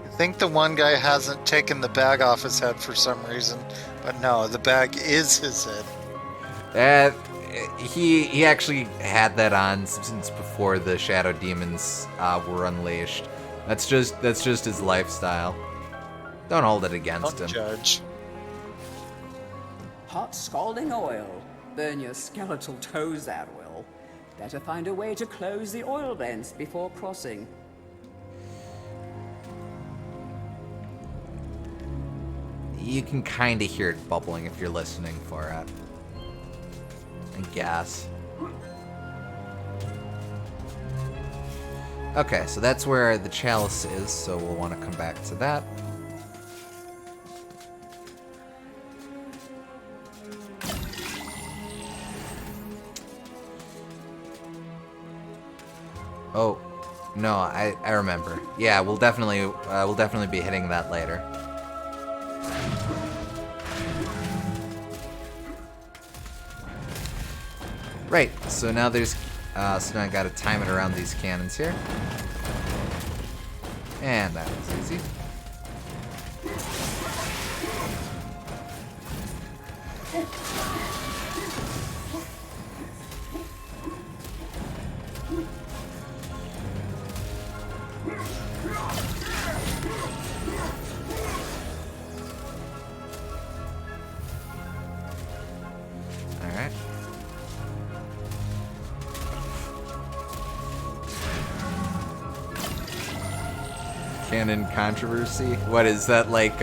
I think the one guy hasn't taken the bag off his head for some reason, but no, the bag is his head. he actually had that on since before the shadow demons were unleashed. That's just his lifestyle. Don't hold it against Don't him. judge. Hot scalding oil. Burn your skeletal toes, that will. Better find a way to close the oil vents before crossing. You can kind of hear it bubbling if you're listening for it. I guess. Okay, so that's where the chalice is, so we'll want to come back to that. Oh, no, I remember. Yeah, we'll definitely be hitting that later. Right, so now there's, so now I gotta time it around these cannons here. And that was easy. Alright. Canon controversy? What is that like,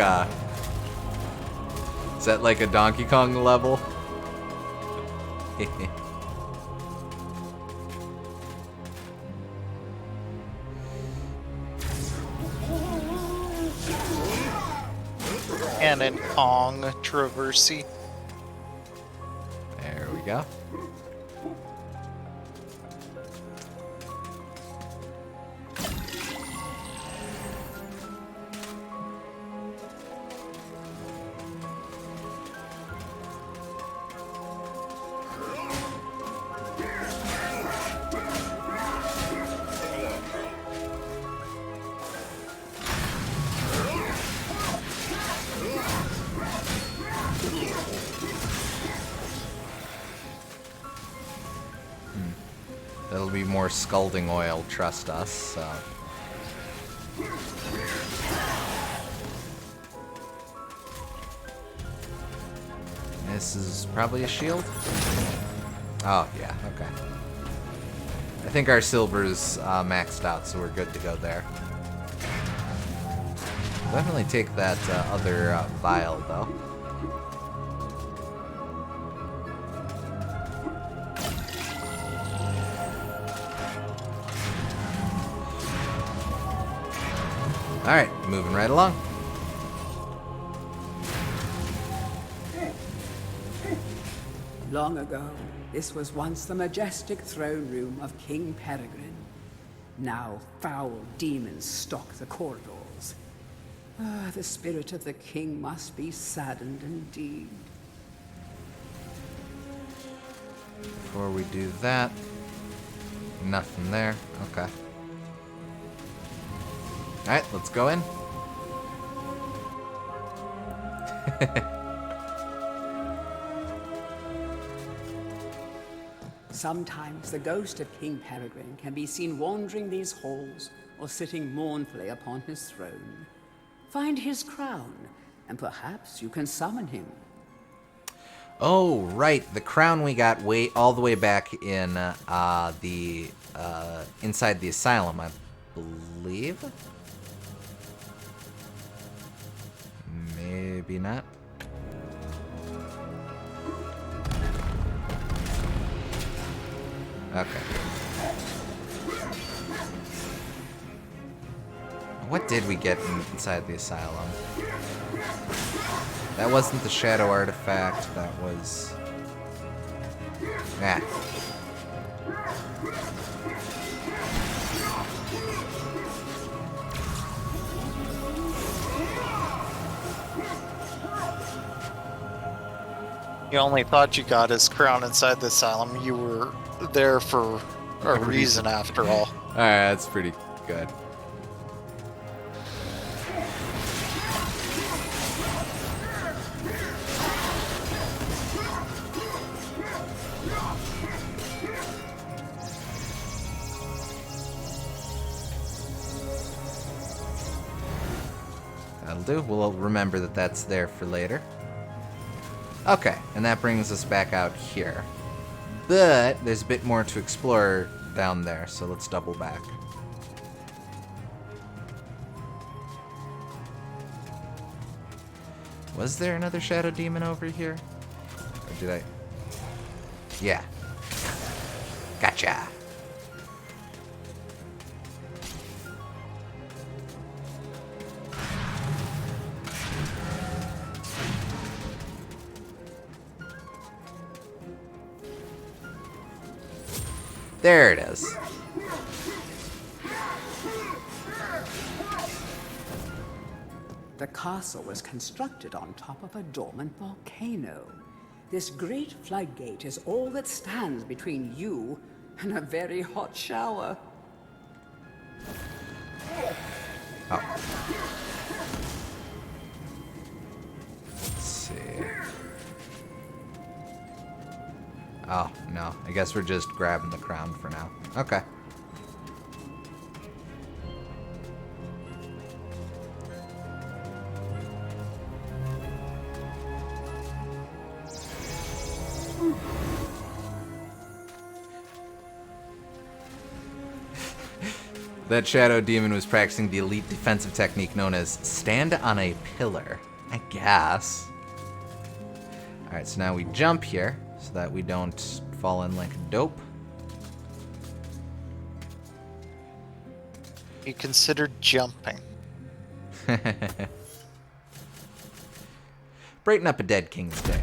is that like a Donkey Kong level? And an controversy. There we go. That'll be more scalding oil, trust us, so. This is probably a shield? Oh, yeah, okay. I think our silver's maxed out, so we're good to go there. Definitely take that other vial, though. Alright, moving right along. Long ago, this was once the majestic throne room of King Peregrine. Now foul demons stalk the corridors. Ah, the spirit of the king must be saddened indeed. Before we do that, nothing there. Okay. Alright, let's go in. Sometimes the ghost of King Peregrine can be seen wandering these halls or sitting mournfully upon his throne. Find his crown, and perhaps you can summon him. Oh, right, the crown we got all the way back in inside the asylum, I believe. Maybe not. Okay. What did we get inside the asylum? That wasn't the shadow artifact, that was... Ah. You only thought you got his crown inside the asylum. You were there for a reason, after all. Alright, that's pretty good. That'll do. We'll remember that that's there for later. Okay, and that brings us back out here. But there's a bit more to explore down there, so let's double back. Was there another shadow demon over here? Or did I? Yeah. Gotcha. There it is. The castle was constructed on top of a dormant volcano. This great floodgate is all that stands between you and a very hot shower. Oh. Let's see. Oh, no. I guess we're just grabbing the crown for now. Okay. That shadow demon was practicing the elite defensive technique known as stand on a pillar, I guess. Alright, so now we jump here so that we don't fall in like a dope. You considered jumping. Brighten up a dead king's day.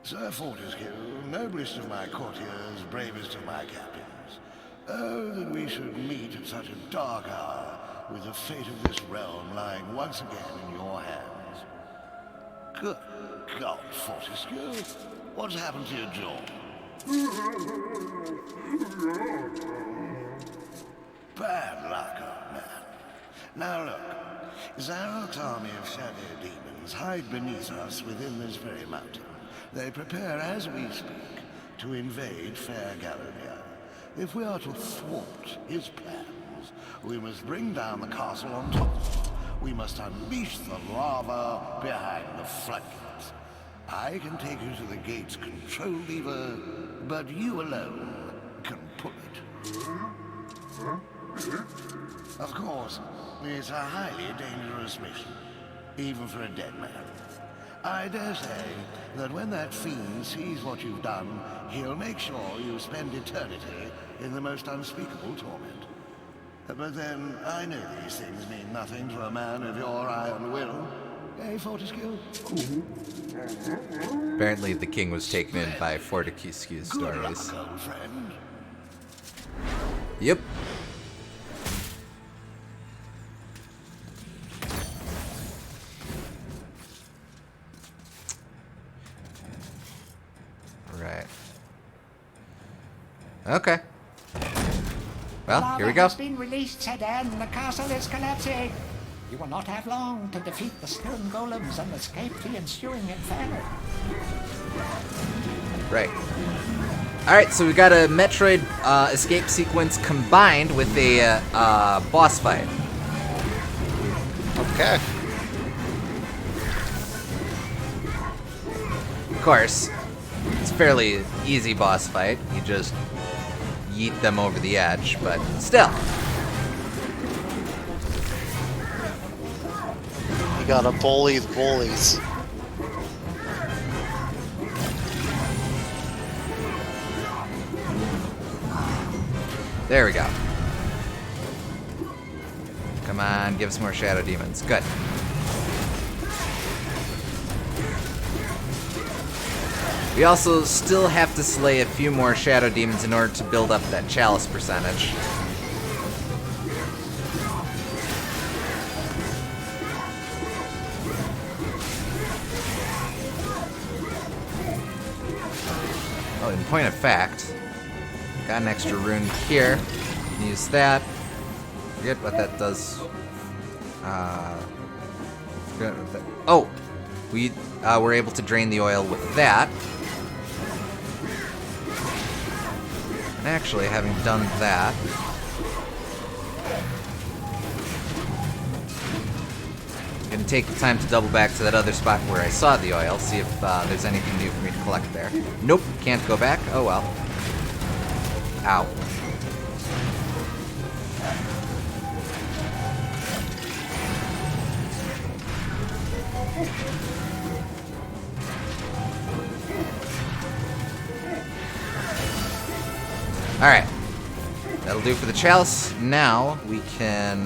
Sir Fortescue, noblest of my courtiers, bravest of my captains. Oh, that we should meet at such a dark hour, with the fate of this realm lying once again in your hands. Good God, Fortescue, what's happened to your jaw? Bad luck, old man. Now look, Zarok's army of shadow demons hide beneath us within this very mountain. They prepare as we speak to invade fair Galamir. If we are to thwart his plans, we must bring down the castle on top. We must unleash the lava behind the floodgates. I can take you to the gate's control lever, but you alone can pull it. Of course, it's a highly dangerous mission, even for a dead man. I dare say that when that fiend sees what you've done, he'll make sure you spend eternity in the most unspeakable torment. But then, I know these things mean nothing to a man of your iron will. Eh, Fortescue? Apparently the king was taken in by Fortescue's Good stories. luck, old friend. Yep. Right. Okay. Well, here we go. has been released, said Anne. The castle is collapsing. You will not have long to defeat the stone golems and escape the ensuing inferno. Right. Alright, so we got a Metroid escape sequence combined with a boss fight. Okay. Of course, it's a fairly easy boss fight. You just yeet them over the edge, but still. You gotta bully the bullies. There we go. Come on, give us more shadow demons. Good. We also still have to slay a few more shadow demons in order to build up that chalice percentage. Oh, in point of fact, got an extra rune here. Use that. Forget what that does. Forget what that. Oh, we were able to drain the oil with that. And actually, having done that, I'm gonna take the time to double back to that other spot where I saw the oil, see if there's anything new for me to collect there. Nope, can't go back. Oh well. Ow. Alright. That'll do for the chalice. Now we can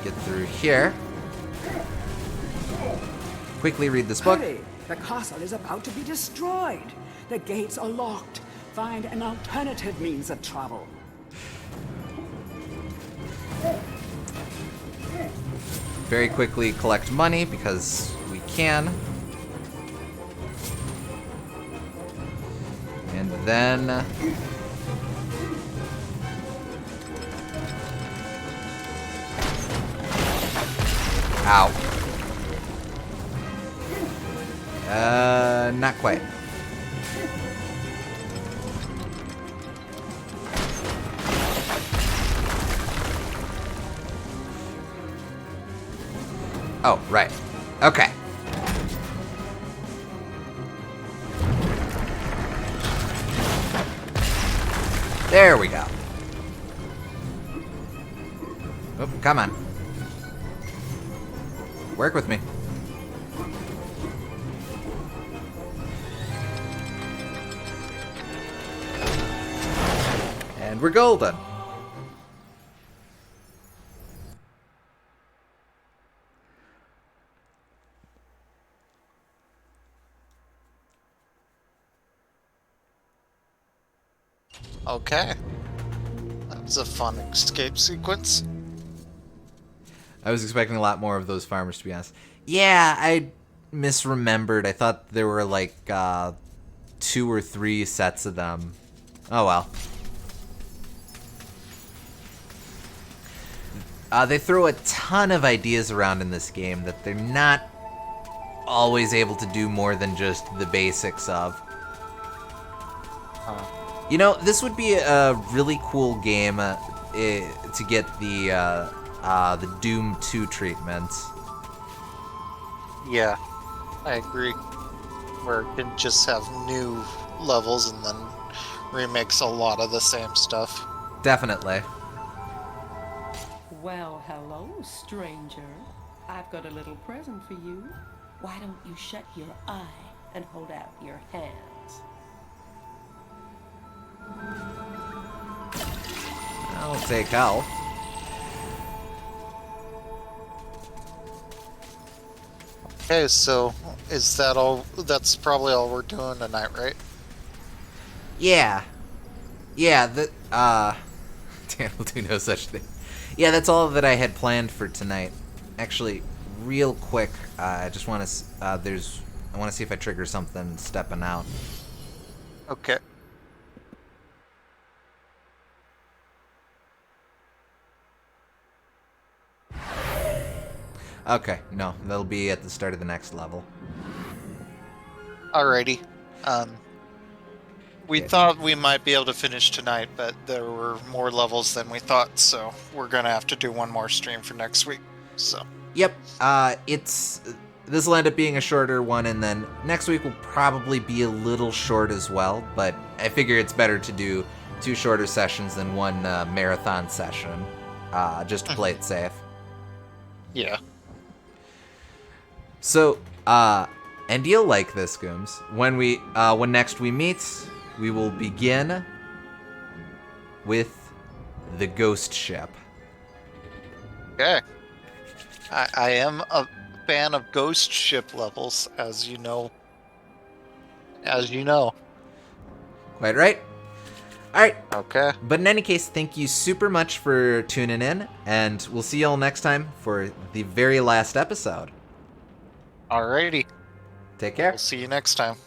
get through here. Quickly read this book. Hurry! The castle is about to be destroyed. The gates are locked. Find an alternative means of travel. Very quickly collect money because we can. And then... Ow. Not quite. Oh, right. Okay. There we go. Oh, come on. Work with me. And we're golden. Okay. That was a fun escape sequence. I was expecting a lot more of those farmers, to be honest. Yeah, I misremembered. I thought there were like 2 or 3 sets of them. Oh well. They throw a ton of ideas around in this game that they're not always able to do more than just the basics of. You know, this would be a really cool game to get the Doom 2 treatment. Yeah, I agree. Where it can just have new levels and then remix a lot of the same stuff. Definitely. Well, hello, stranger. I've got a little present for you. Why don't you shut your eye and hold out your hands? I'll take health. Okay, so is that all? That's probably all we're doing tonight, right? Yeah. Yeah, Dan will do no such thing. Yeah, that's all that I had planned for tonight. Actually, real quick, I just want to, I want to see if I trigger something stepping out. Okay. Okay, no, that'll be at the start of the next level. Alrighty. We thought we might be able to finish tonight, but there were more levels than we thought, so we're gonna have to do one more stream for next week. So. Yep. This will end up being a shorter one, and then next week will probably be a little short as well. But I figure it's better to do 2 shorter sessions than one marathon session, just to play it safe. Yeah. So, and you'll like this, Gooms. When next we meet, we will begin with the ghost ship. Okay. I am a fan of ghost ship levels, as you know. Quite right. All right. Okay. But in any case, thank you super much for tuning in, and we'll see y'all next time for the very last episode. Alrighty. Take care. We'll see you next time.